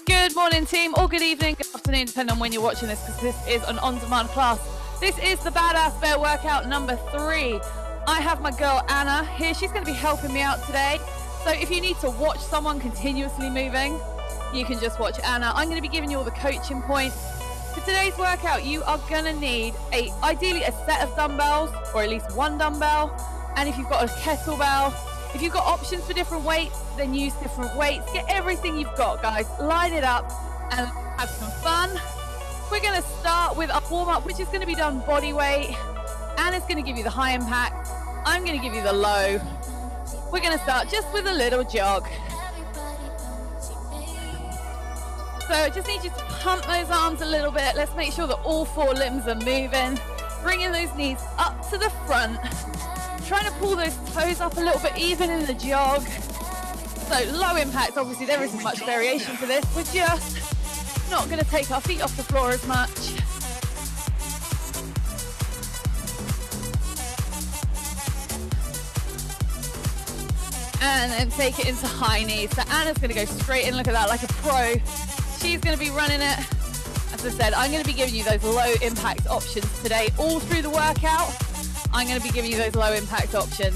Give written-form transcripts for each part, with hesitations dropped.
Good morning, team, or good evening, good afternoon, depending on when you're watching this, because this is an on-demand class. This is the Badass Bear workout number 3. I have my girl Anna here. She's going to be helping me out today. So if you need to watch someone continuously moving, you can just watch Anna. I'm going to be giving you all the coaching points. For today's workout, you are going to need ideally a set of dumbbells, or at least one dumbbell. And if you've got a kettlebell, if you've got options for different weights, then use different weights. Get everything you've got, guys. Line it up and have some fun. We're going to start with a warm-up, which is going to be done body weight. Anna's going to give you the high impact. I'm going to give you the low. We're going to start just with a little jog. So I just need you to pump those arms a little bit. Let's make sure that all 4 limbs are moving. Bringing those knees up to the front. Trying to pull those toes up a little bit even in the jog. So low impact, obviously there isn't much variation for this. We're just not going to take our feet off the floor as much. And then take it into high knees. So Anna's going to go straight in, look at that, like a pro. She's going to be running it. As I said, I'm going to be giving you those low impact options today all through the workout. I'm going to be giving you those low impact options.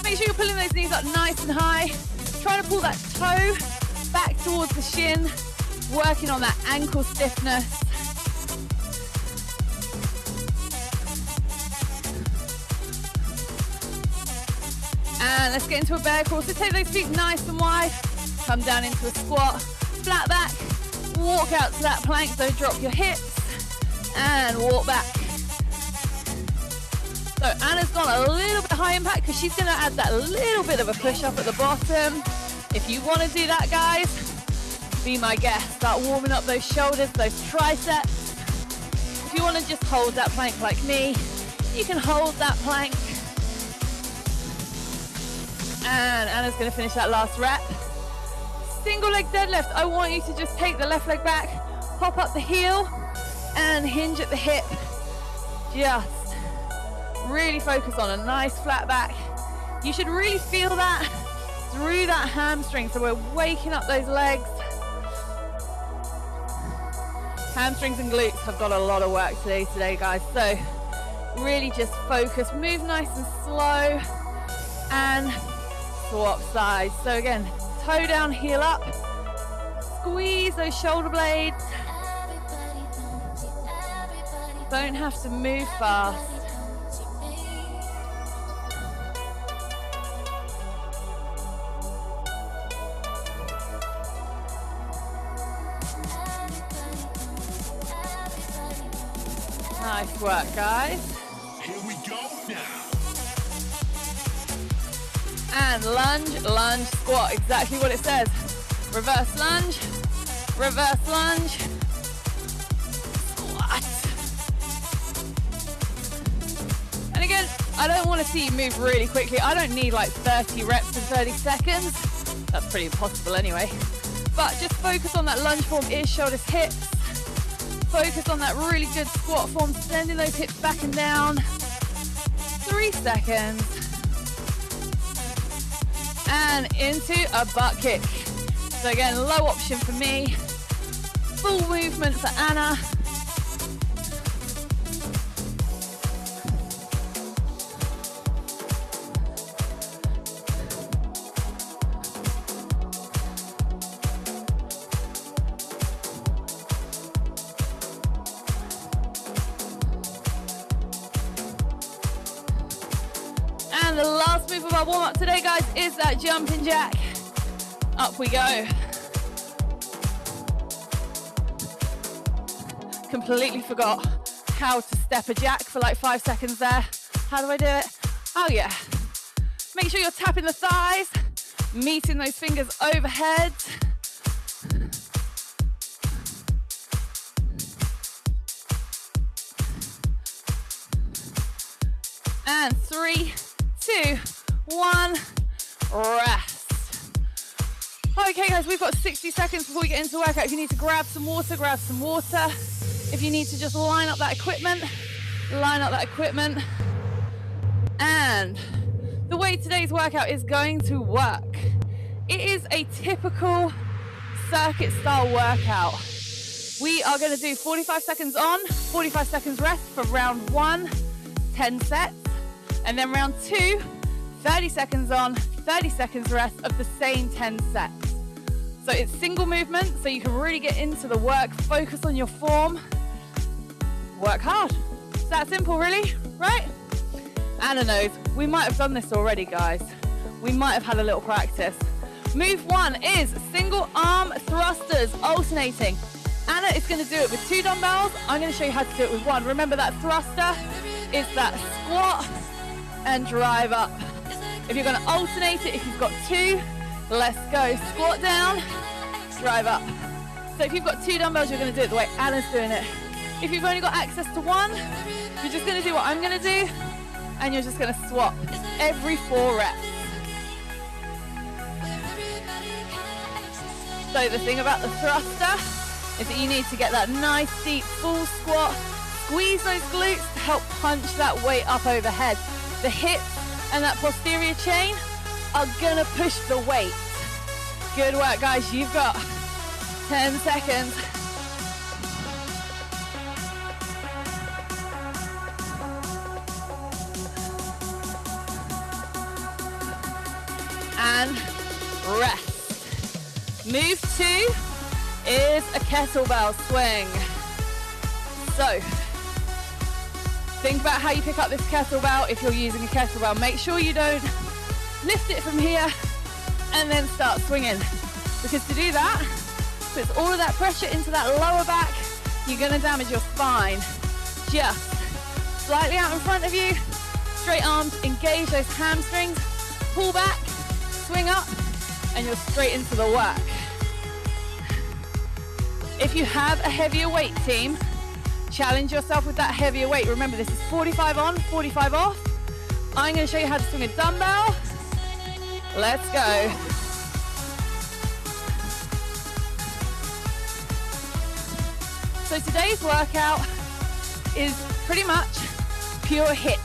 Make sure you're pulling those knees up nice and high. Trying to pull that toe back towards the shin. Working on that ankle stiffness. And let's get into a bear crawl. So take those feet nice and wide. Come down into a squat. Flat back. Walk out to that plank. Don't drop your hips. And walk back. So Anna's gone a little bit high impact because she's going to add that little bit of a push up at the bottom. If you want to do that, guys, be my guest. Start warming up those shoulders, those triceps. If you want to just hold that plank like me, you can hold that plank. And Anna's going to finish that last rep. Single leg deadlift. I want you to just take the left leg back, pop up the heel, and hinge at the hip. Just really focus on a nice flat back. You should really feel that through that hamstring. So we're waking up those legs. Hamstrings and glutes have got a lot of work today, guys. So really just focus. Move nice and slow. And swap sides. So again, toe down, heel up. Squeeze those shoulder blades. Don't have to move fast. Nice work, guys. Here we go now. And lunge, lunge, squat. Exactly what it says. Reverse lunge, squat. And again, I don't want to see you move really quickly. I don't need like 30 reps in 30 seconds. That's pretty impossible anyway. But just focus on that lunge form, ears, shoulders, hips. Focus on that really good squat form, sending those hips back and down. 3 seconds. And into a butt kick. So again, low option for me. Full movement for Anna. And the last move of our warm-up today, guys, is that jumping jack. Up we go. Completely forgot how to step a jack for like 5 seconds there. How do I do it? Oh yeah. Make sure you're tapping the thighs, meeting those fingers overhead. And 3, 2, 1, rest. Okay guys, we've got 60 seconds before we get into the workout. If you need to grab some water, grab some water. If you need to just line up that equipment, line up that equipment. And the way today's workout is going to work, it is a typical circuit style workout. We are going to do 45 seconds on, 45 seconds rest for round 1, 10 sets, and then round 2, 30 seconds on, 30 seconds rest of the same 10 sets. So it's single movement, so you can really get into the work, focus on your form, work hard. It's that simple, really, right? Anna knows. We might have done this already, guys. We might have had a little practice. Move 1 is single arm thrusters, alternating. Anna is going to do it with 2 dumbbells. I'm going to show you how to do it with 1. Remember that thruster is that squat and drive up. If you're going to alternate it, if you've got 2, let's go. Squat down, drive up. So if you've got 2 dumbbells, you're going to do it the way Anna's doing it. If you've only got access to 1, you're just going to do what I'm going to do, and you're just going to swap every 4 reps. So the thing about the thruster is that you need to get that nice deep full squat, squeeze those glutes to help punch that weight up overhead. The hips and that posterior chain are gonna push the weight. Good work, guys. You've got 10 seconds. And rest. Move 2 is a kettlebell swing. So, think about how you pick up this kettlebell if you're using a kettlebell. Make sure you don't lift it from here and then start swinging. Because to do that, puts all of that pressure into that lower back, you're gonna damage your spine. Just slightly out in front of you, straight arms, engage those hamstrings, pull back, swing up, and you're straight into the work. If you have a heavier weight team, challenge yourself with that heavier weight. Remember, this is 45 on, 45 off. I'm going to show you how to swing a dumbbell. Let's go. So today's workout is pretty much pure HIIT,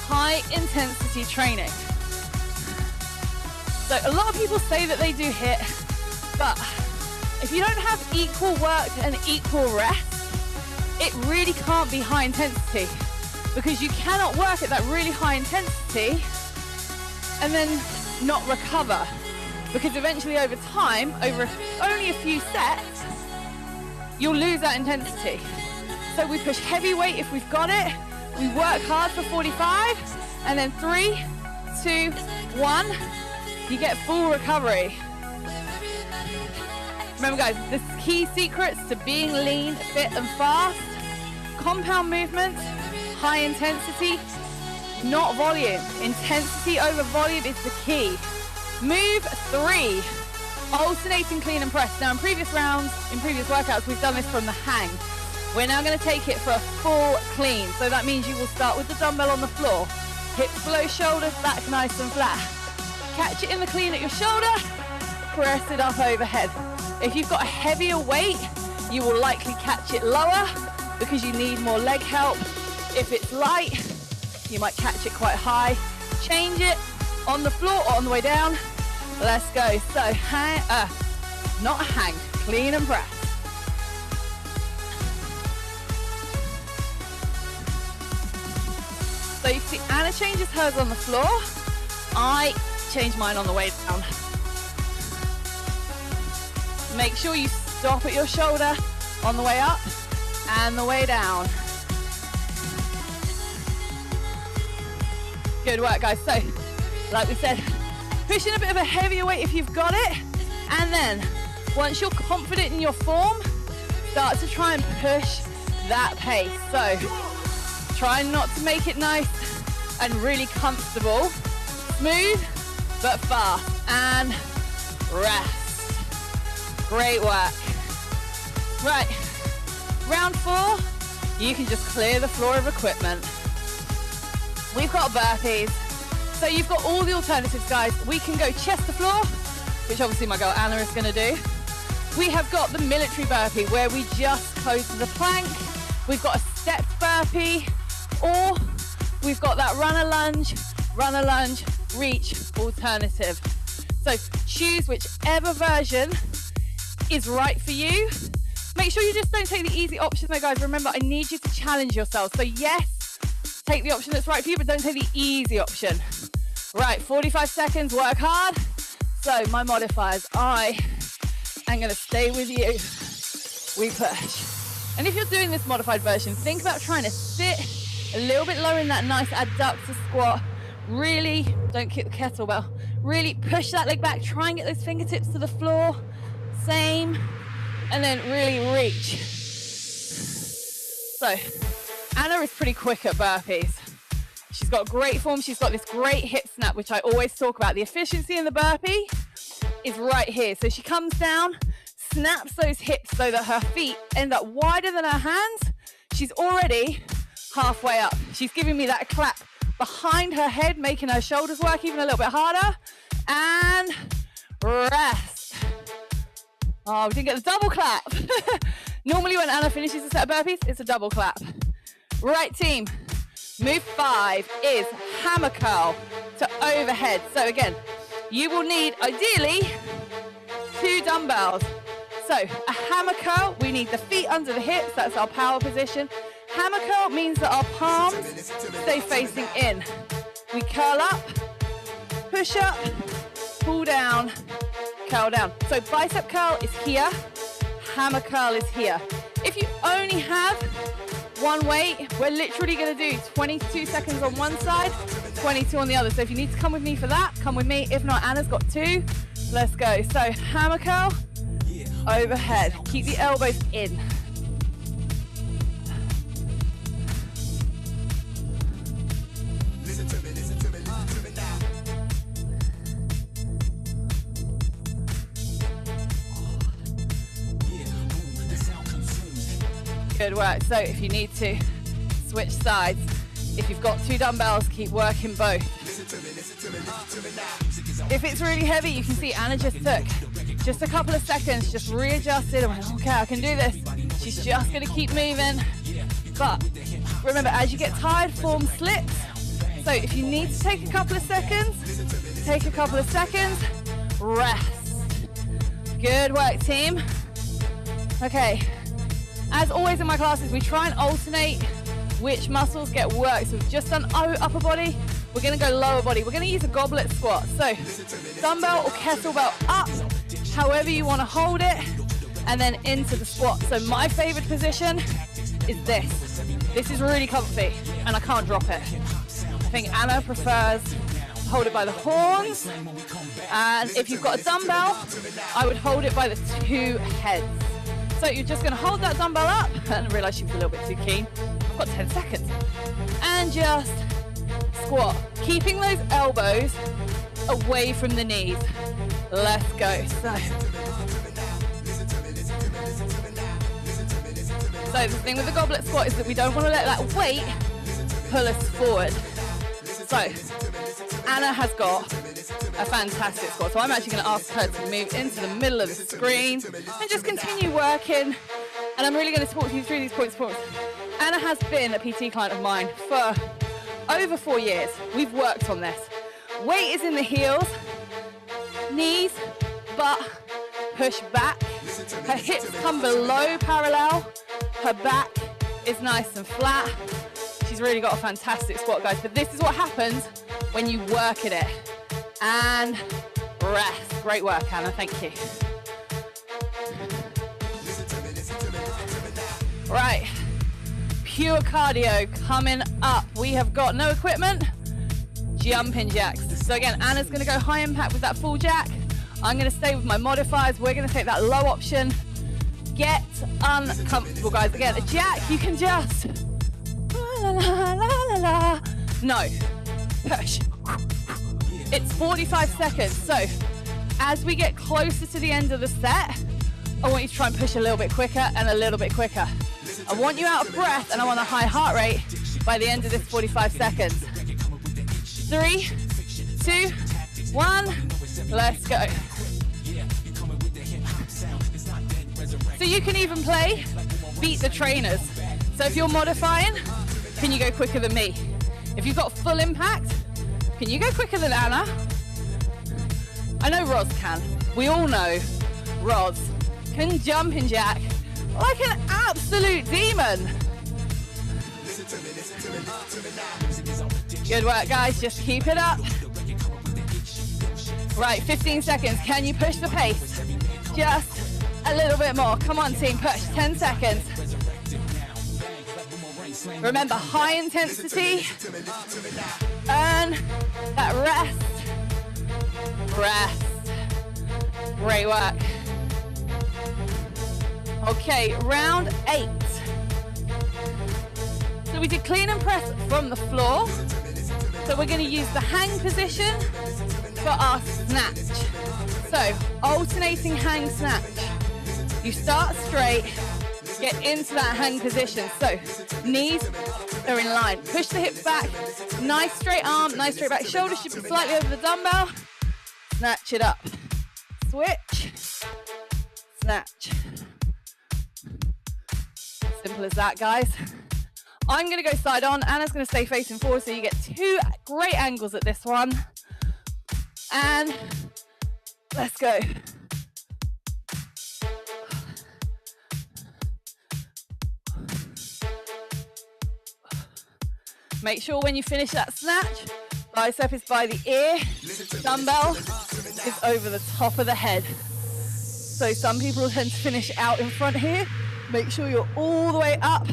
high intensity training. So a lot of people say that they do HIIT, but if you don't have equal work and equal rest, it really can't be high intensity, because you cannot work at that really high intensity and then not recover, because eventually over time, over only a few sets, you'll lose that intensity. So we push heavy weight if we've got it, we work hard for 45, and then 3, 2, 1, you get full recovery. Remember, guys, the key secrets to being lean, fit and fast: compound movements, high intensity, not volume. Intensity over volume is the key. Move 3, alternating clean and press. Now in previous rounds, in previous workouts, we've done this from the hang. We're now going to take it for a full clean. So that means you will start with the dumbbell on the floor, hips below shoulders, back nice and flat. Catch it in the clean at your shoulder, press it up overhead. If you've got a heavier weight, you will likely catch it lower because you need more leg help. If it's light, you might catch it quite high. Change it on the floor or on the way down. Let's go. So hang, not hang, clean and press. So you see Anna changes hers on the floor. I change mine on the way down. Make sure you stop at your shoulder on the way up and the way down. Good work, guys. So, like we said, pushing a bit of a heavier weight if you've got it, and then once you're confident in your form, start to try and push that pace. So, try not to make it nice and really comfortable. Smooth, but fast. And rest. Great work. Right, round 4, you can just clear the floor of equipment. We've got burpees. So you've got all the alternatives, guys. We can go chest to floor, which obviously my girl Anna is going to do. We have got the military burpee, where we just close to the plank. We've got a step burpee, or we've got that runner lunge, reach alternative. So choose whichever version is right for you. Make sure you just don't take the easy option though, guys. Remember, I need you to challenge yourself. So yes, take the option that's right for you, but don't take the easy option. Right, 45 seconds, work hard. So my modifiers, I am gonna stay with you. We push. And if you're doing this modified version, think about trying to sit a little bit lower in that nice adductor squat. Really, don't kick the kettlebell. Really push that leg back, try and get those fingertips to the floor. Same, and then really reach. So, Anna is pretty quick at burpees. She's got great form, she's got this great hip snap, which I always talk about. The efficiency in the burpee is right here. So she comes down, snaps those hips so that her feet end up wider than her hands. She's already halfway up. She's giving me that clap behind her head, making her shoulders work even a little bit harder. And rest. Oh, we didn't get the double clap. Normally when Anna finishes a set of burpees, it's a double clap. Right, team. Move 5 is hammer curl to overhead. So again, you will need, ideally, 2 dumbbells. So a hammer curl, we need the feet under the hips. That's our power position. Hammer curl means that our palms stay facing in. We curl up, push up, pull down, curl down. So bicep curl is here, hammer curl is here. If you only have one weight, we're literally going to do 22 seconds on one side, 22 on the other. So if you need to come with me for that, come with me. If not, Anna's got 2. Let's go. So hammer curl, overhead. Keep the elbows in. Good work. So if you need to switch sides, if you've got 2 dumbbells, keep working both. If it's really heavy, you can see Anna just took just a couple of seconds, just readjusted and went, okay, I can do this. She's just going to keep moving. But remember, as you get tired, form slips. So if you need to take a couple of seconds, take a couple of seconds, rest. Good work, team. Okay. As always in my classes, we try and alternate which muscles get worked. So we've just done upper body, we're gonna go lower body. We're gonna use a goblet squat. So dumbbell or kettlebell up, however you wanna hold it, and then into the squat. So my favorite position is this. This is really comfy, and I can't drop it. I think Anna prefers to hold it by the horns, and if you've got a dumbbell, I would hold it by the 2 heads. So you're just going to hold that dumbbell up, and I realise she was a little bit too keen. I've got 10 seconds. And just squat, keeping those elbows away from the knees. Let's go. So the thing with the goblet squat is that we don't want to let that weight pull us forward. So Anna has got a fantastic squat. So I'm actually going to ask her to move into the middle of the screen and just continue working. And I'm really going to talk you through these points. Anna has been a PT client of mine for over 4 years. We've worked on this. Weight is in the heels, knees, butt, push back. Her hips come below parallel. Her back is nice and flat. She's really got a fantastic squat, guys. But this is what happens when you work at it. And rest. Great work, Anna. Thank you. Right. Pure cardio coming up. We have got no equipment. Jumping jacks. So again, Anna's going to go high impact with that full jack. I'm going to stay with my modifiers. We're going to take that low option. Get uncomfortable, guys. Again, a jack, you can just... La, la, la, la, la. No. Push. It's 45 seconds. So as we get closer to the end of the set, I want you to try and push a little bit quicker and a little bit quicker. I want you out of breath and I want a high heart rate by the end of this 45 seconds. 3, 2, 1, let's go. So you can even play beat the trainers. So if you're modifying, can you go quicker than me? If you've got full impact, can you go quicker than Anna? I know Roz can. We all know Roz can jumping jack like an absolute demon. Good work, guys. Just keep it up. Right, 15 seconds. Can you push the pace? Just a little bit more. Come on, team, push. 10 seconds. Remember, high intensity. Earn that rest. Rest. Great work. Okay, round 8. So we did clean and press from the floor. So we're going to use the hang position for our snatch. So alternating hang snatch. You start straight, get into that hang position. So knees are in line. Push the hips back. Nice straight arm, nice straight back. Shoulders should be slightly over the dumbbell. Snatch it up. Switch. Snatch. Simple as that, guys. I'm going to go side on. Anna's going to stay facing forward, so you get 2 great angles at this one. And let's go. Make sure when you finish that snatch, bicep is by the ear, dumbbell is over the top of the head. So some people tend to finish out in front here. Make sure you're all the way up.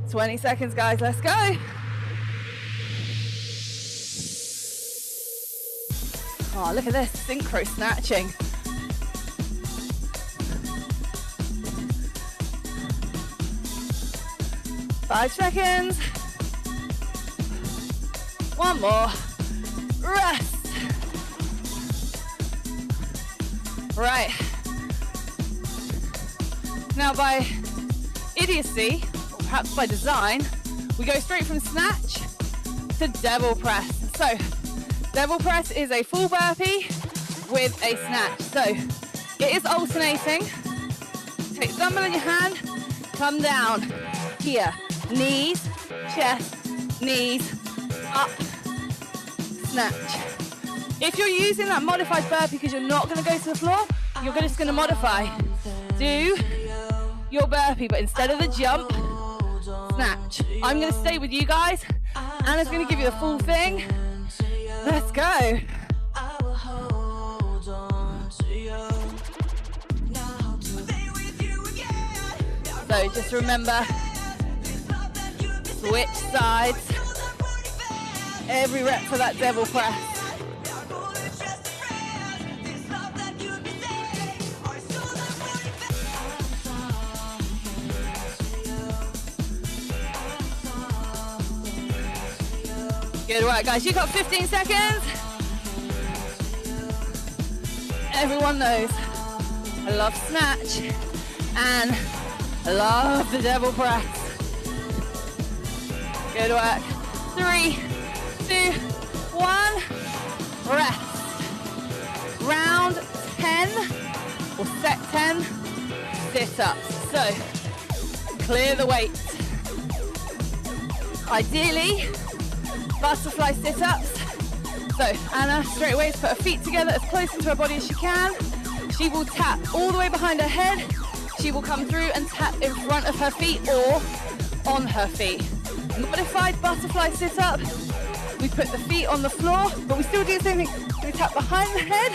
20 seconds, guys, let's go. Oh, look at this, synchro snatching. Five seconds. One more. Rest. Right. Now by idiocy, or perhaps by design, we go straight from snatch to devil press. So, devil press is a full burpee with a snatch. So, it is alternating. Take the dumbbell in your hand, come down here. Knees, chest, knees, up, snatch. If you're using that modified burpee because you're not going to go to the floor, you're just going to modify. Do your burpee, but instead of the jump, snatch. I'm going to stay with you guys. Anna's going to give you the full thing. Let's go. So just remember, switch sides. Every rep for that devil press. Good work, guys. You got 15 seconds. Everyone knows I love snatch and I love the devil press. Good work. 3, 2, 1. Rest. Round 10 or set 10. Sit-ups. So clear the weight. Ideally, butterfly sit-ups. So Anna straight away put her feet together as close to her body as she can. She will tap all the way behind her head. She will come through and tap in front of her feet or on her feet. Modified butterfly sit-up. We put the feet on the floor, but we still do the same thing. We tap behind the head.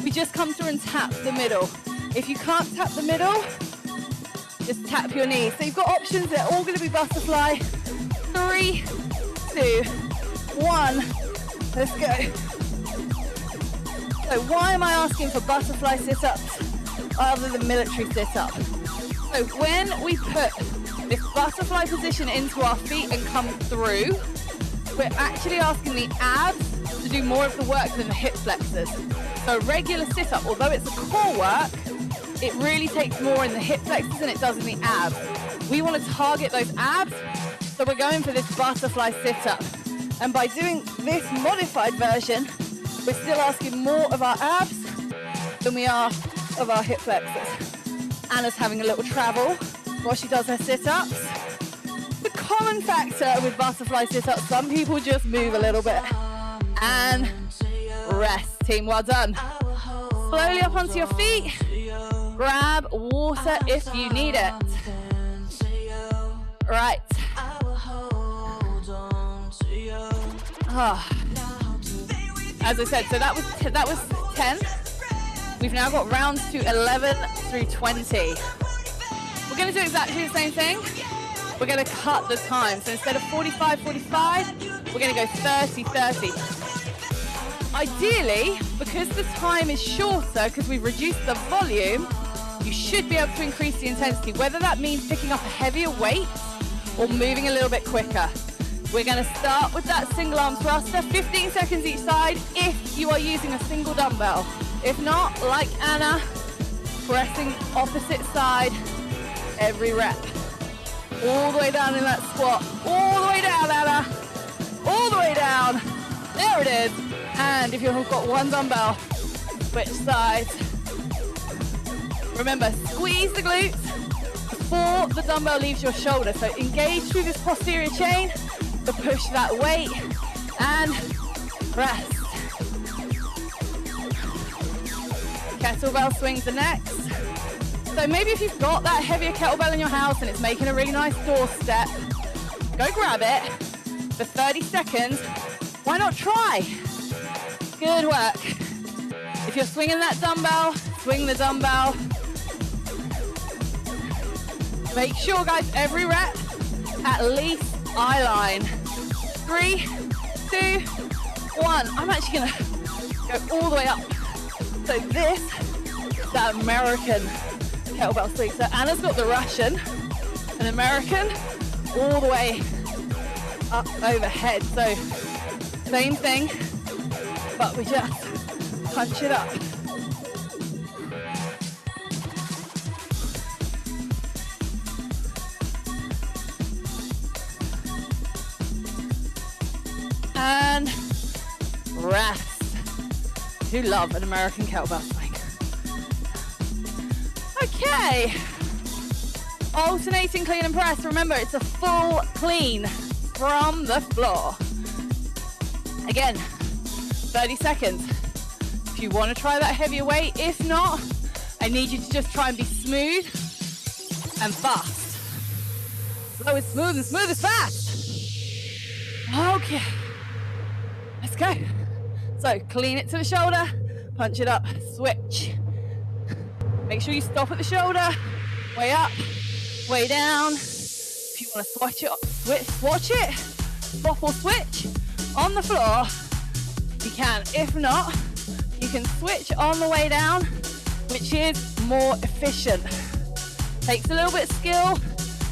We just come through and tap the middle. If you can't tap the middle, just tap your knees. So you've got options. They're all going to be butterfly. 3, 2, 1. Let's go. So why am I asking for butterfly sit-ups other than military sit-up? So when we put this butterfly position into our feet and come through, we're actually asking the abs to do more of the work than the hip flexors. So regular sit-up, although it's a core work, it really takes more in the hip flexors than it does in the abs. We want to target those abs, so we're going for this butterfly sit-up. And by doing this modified version, we're still asking more of our abs than we are of our hip flexors. Anna's having a little travel while she does her sit-ups. The common factor with butterfly sit-ups, some people just move a little bit. And rest, team, well done. slowly up onto your feet. Grab water if you need it. Right. Oh. As I said, so that was 10. We've now got rounds to 11 through 20. We're going to do exactly the same thing. We're going to cut the time. So instead of 45, we're going to go 30. Ideally, because the time is shorter, because we've reduced the volume, you should be able to increase the intensity, whether that means picking up a heavier weight or moving a little bit quicker. We're going to start with that single arm thruster, 15 seconds each side if you are using a single dumbbell. If not, like Anna, pressing opposite side every rep. All the way down in that squat. All the way down, Anna. All the way down. There it is. And if you've got one dumbbell, switch sides. Remember, squeeze the glutes before the dumbbell leaves your shoulder. So engage through this posterior chain to push that weight and rest. Kettlebell swings are next. So maybe if you've got that heavier kettlebell in your house and it's making a really nice doorstep, go grab it for 30 seconds. Why not try? Good work. If you're swinging that dumbbell, swing the dumbbell. Make sure, guys, every rep, at least eye line. 3, 2, 1. I'm actually gonna go all the way up. So this is that American kettlebell swing. So Anna's got the Russian, an American, all the way up overhead. So same thing, but we just punch it up. And rest. Who love an American kettlebell swing? Okay. Alternating clean and press. Remember, it's a full clean from the floor. Again, 30 seconds. If you want to try that heavier weight, if not, I need you to just try and be smooth and fast. Slow is smooth and smooth is fast. Okay. Let's go. So clean it to the shoulder, punch it up, switch. Make sure you stop at the shoulder, way up, way down. If you want to swatch it, swatch it, swap or switch on the floor, you can. If not, you can switch on the way down, which is more efficient. Takes a little bit of skill,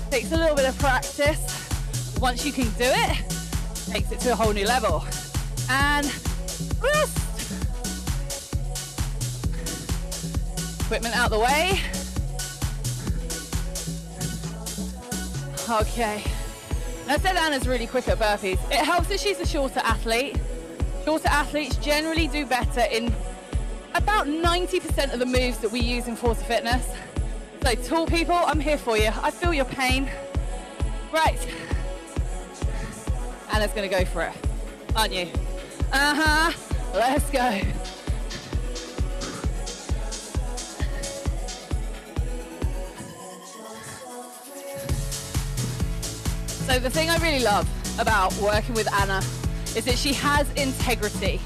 takes a little bit of practice. Once you can do it, takes it to a whole new level. And rest. Equipment out the way. Okay. I said Anna's really quick at burpees. It helps that she's a shorter athlete. Shorter athletes generally do better in about 90% of the moves that we use in Forza Fitness. So tall people, I'm here for you. I feel your pain. Right. Anna's gonna go for it, aren't you? Let's go. So the thing I really love about working with Anna is that she has integrity.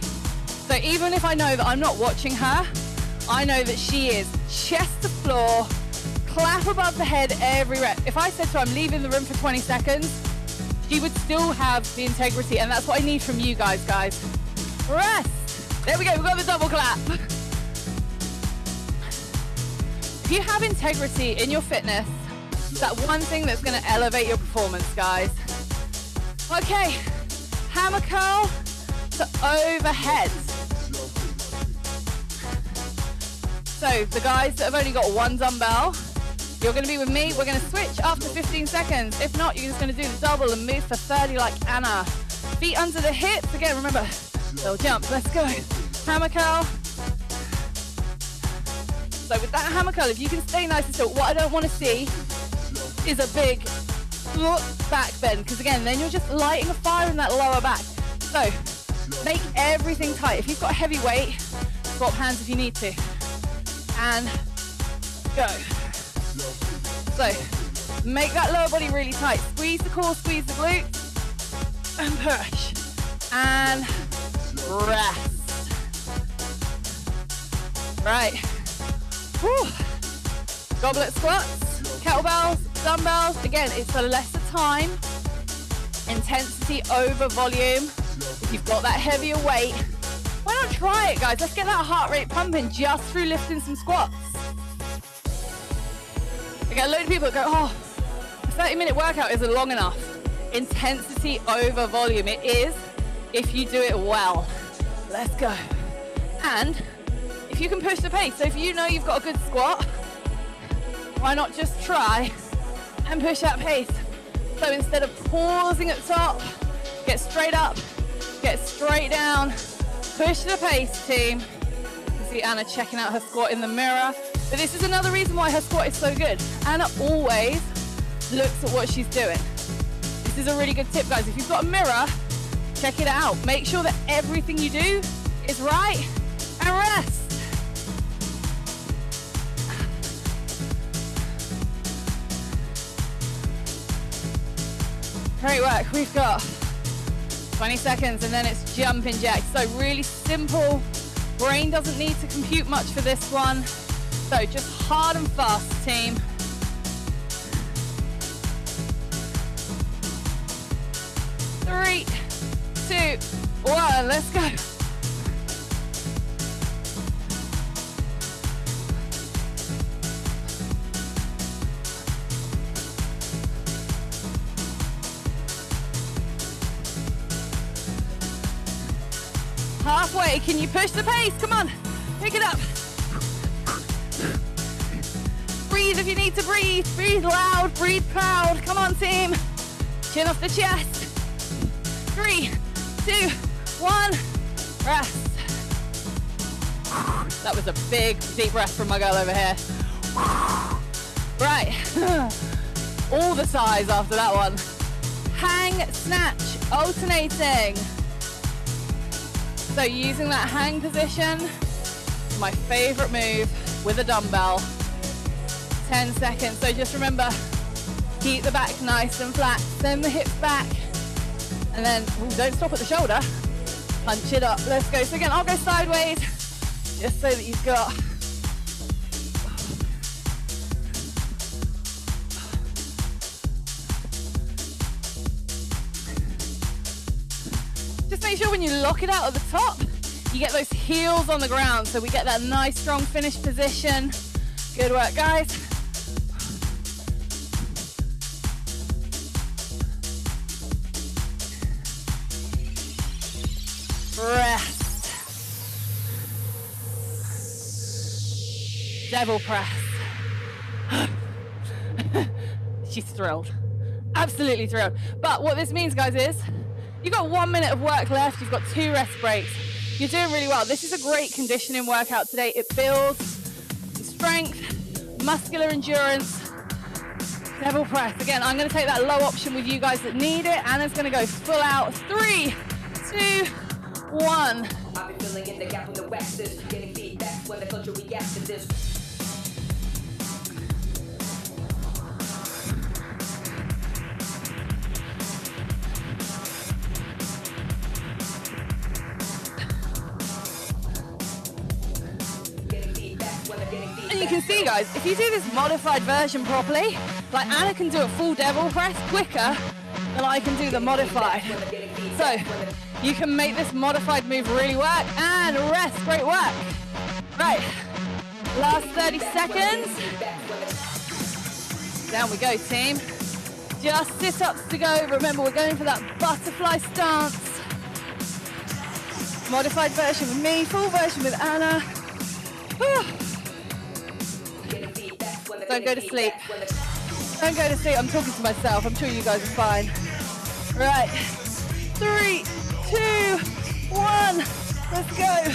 So even if I know that I'm not watching her, I know that she is chest to floor, clap above the head every rep. If I said to her, I'm leaving the room for 20 seconds, she would still have the integrity, and that's what I need from you guys. Rest. There we go, we've got the double clap. If you have integrity in your fitness, it's that one thing that's gonna elevate your performance, guys. Okay, hammer curl to overhead. So the guys that have only got one dumbbell, you're going to be with me. We're going to switch after 15 seconds. If not, you're just going to do the double and move for 30 like Anna. Feet under the hips. Again, remember, little jump. Let's go. Hammer curl. So with that hammer curl, if you can stay nice and still, what I don't want to see is a big back bend, because again, then you're just lighting a fire in that lower back. So make everything tight. If you've got a heavy weight, swap hands if you need to. and go. So make that lower body really tight. Squeeze the core, squeeze the glutes, and push. And rest. Right. Whew. Goblet squats, kettlebells, dumbbells. Again, it's a lesser time. Intensity over volume. If you've got that heavier weight, why not try it, guys? Let's get that heart rate pumping just through lifting some squats. I get a load of people that go, oh, a 30-minute workout isn't long enough. Intensity over volume. It is if you do it well. Let's go. And if you can push the pace, so if you know you've got a good squat, why not just try and push that pace? So instead of pausing at the top, get straight up, get straight down, push the pace, team. You can see Anna checking out her squat in the mirror. But this is another reason why her squat is so good. Anna always looks at what she's doing. This is a really good tip, guys. If you've got a mirror, check it out. Make sure that everything you do is right, and rest. Great work. We've got 20 seconds and then it's jumping jacks. So really simple. Brain doesn't need to compute much for this one. So just hard and fast, team. Three, 2, 1, let's go. Halfway, can you push the pace? Come on, pick it up. Breathe if you need to breathe. Breathe loud, breathe proud. Come on, team. Chin off the chest. 3, 2, 1, rest. That was a big, deep breath from my girl over here. Right, all the size after that one. Hang, snatch, alternating. So using that hang position, my favorite move with a dumbbell. 10 seconds, so just remember, keep the back nice and flat, send the hips back, and then don't stop at the shoulder, punch it up. Let's go. So again, I'll go sideways, just so that you've got just make sure when you lock it out at the top, you get those heels on the ground, so we get that nice strong finish position. Good work, guys. Rest. Devil press. She's thrilled. Absolutely thrilled. But what this means, guys, is you've got 1 minute of work left. You've got 2 rest breaks. You're doing really well. This is a great conditioning workout today. It builds strength, muscular endurance. Devil press. Again, I'm going to take that low option with you guys that need it. Anna's going to go full out. 3, 2, 1. I've been filling in the gap on the waxes, getting feedback when the culture reacts to this. And you can see, guys, if you do this modified version properly, like Anna can do a full devil press quicker than I can do the modified. So you can make this modified move really work, and rest. Great work. Right, last 30 seconds. Down we go, team. Just sit-ups to go. Remember, we're going for that butterfly stance. Modified version with me, full version with Anna. Whew. Don't go to sleep. Don't go to sleep. I'm talking to myself. I'm sure you guys are fine. Right. 3, 2, 1. Let's go.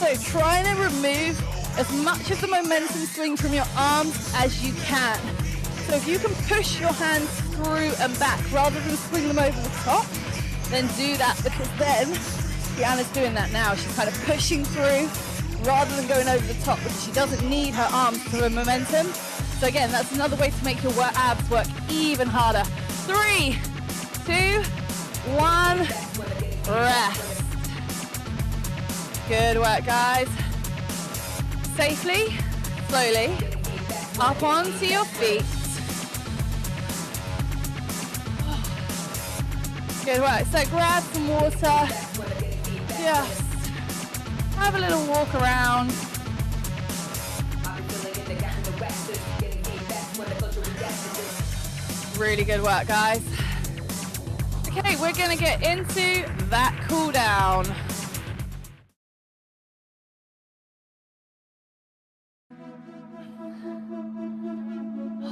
So trying to remove as much of the momentum swing from your arms as you can. So if you can push your hands through and back rather than swing them over the top, then do that, because then See, Anna's doing that now. She's kind of pushing through rather than going over the top because she doesn't need her arms for the momentum. So again, that's another way to make your abs work even harder. 3, 2, 1, rest. Good work, guys. Safely, slowly, up onto your feet. Good work. So grab some water. Just have a little walk around. Really good work, guys. Okay, we're going to get into that cool down.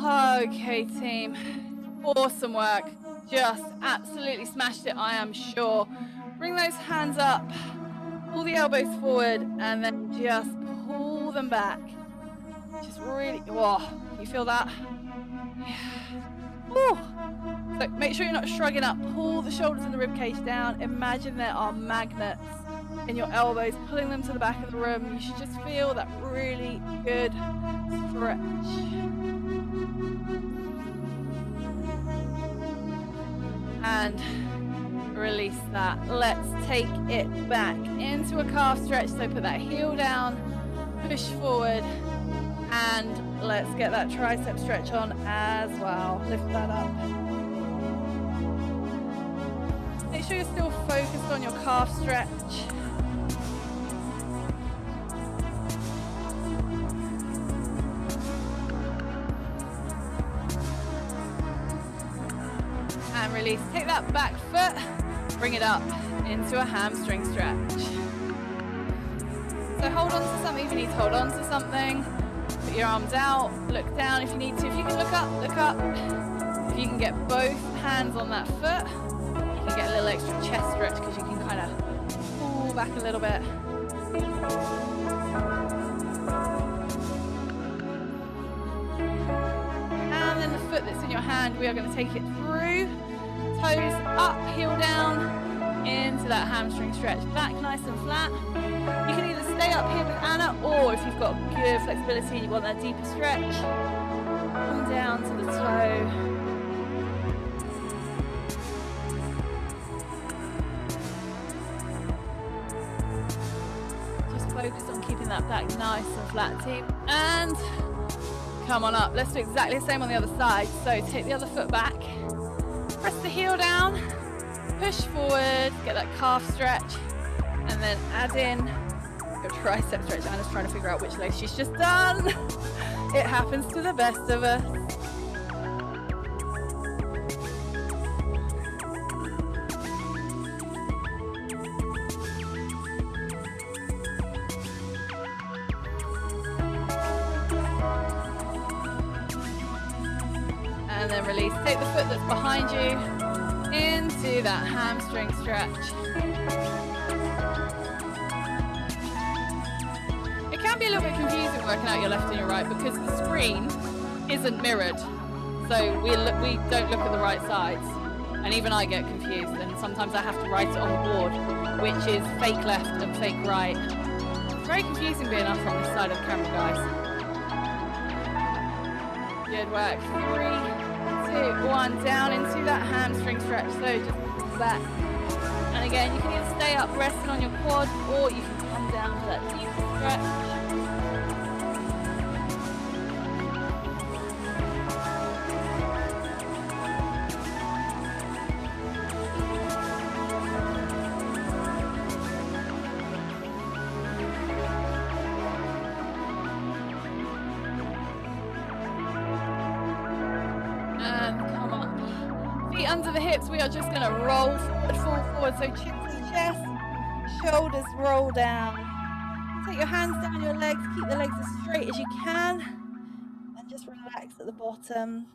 Okay, team. Awesome work. Just absolutely smashed it, I am sure. Bring those hands up, pull the elbows forward, and then just pull them back. Just really, whoa, you feel that? Woo. So make sure you're not shrugging up. Pull the shoulders and the rib cage down. Imagine there are magnets in your elbows, pulling them to the back of the room. You should just feel that really good stretch. And release that. Let's take it back into a calf stretch. So put that heel down, push forward, and let's get that tricep stretch on as well. Lift that up. Make sure you're still focused on your calf stretch. And release. Take that back foot, bring it up into a hamstring stretch. So hold on to something if you need to hold on to something. Put your arms out, look down if you need to. If you can look up, look up. If you can get both hands on that foot, you can get a little extra chest stretch because you can kind of pull back a little bit. And then the foot that's in your hand, we are going to take it through. Toes up, heel down, into that hamstring stretch. Back nice and flat. You can either stay up here with Anna, or if you've got good flexibility and you want that deeper stretch, come down to the toe. Just focus on keeping that back nice and flat, team. And come on up. Let's do exactly the same on the other side. So take the other foot back. Press the heel down, push forward, get that calf stretch, and then add in your tricep stretch. Anna's trying to figure out which leg she's just done. It happens to the best of us. And then release. Take the foot that's behind you into that hamstring stretch. It can be a little bit confusing working out your left and your right because the screen isn't mirrored. So we don't look at the right sides. And even I get confused, and sometimes I have to write it on the board, which is fake left and fake right. It's very confusing being up on this side of the camera, guys. Good work. 3, 2, 1, down into that hamstring stretch. So just back. And again, you can either stay up resting on your quad, or you can come down to that deep stretch. Under the hips, we are just going to roll forward, fall forward. So chin to the chest, shoulders roll down. Take your hands down your legs, keep the legs as straight as you can, and just relax at the bottom.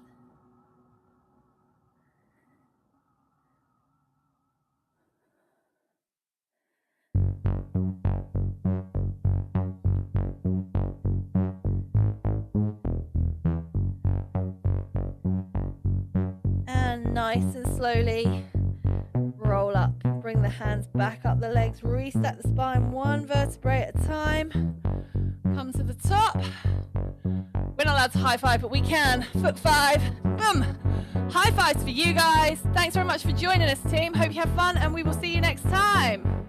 And nice and slowly roll up. Bring the hands back up the legs, reset the spine one vertebrae at a time. Come to the top. We're not allowed to high five, but we can. Foot five. Boom. High fives for you guys. Thanks very much for joining us, team. Hope you have fun, and we will see you next time.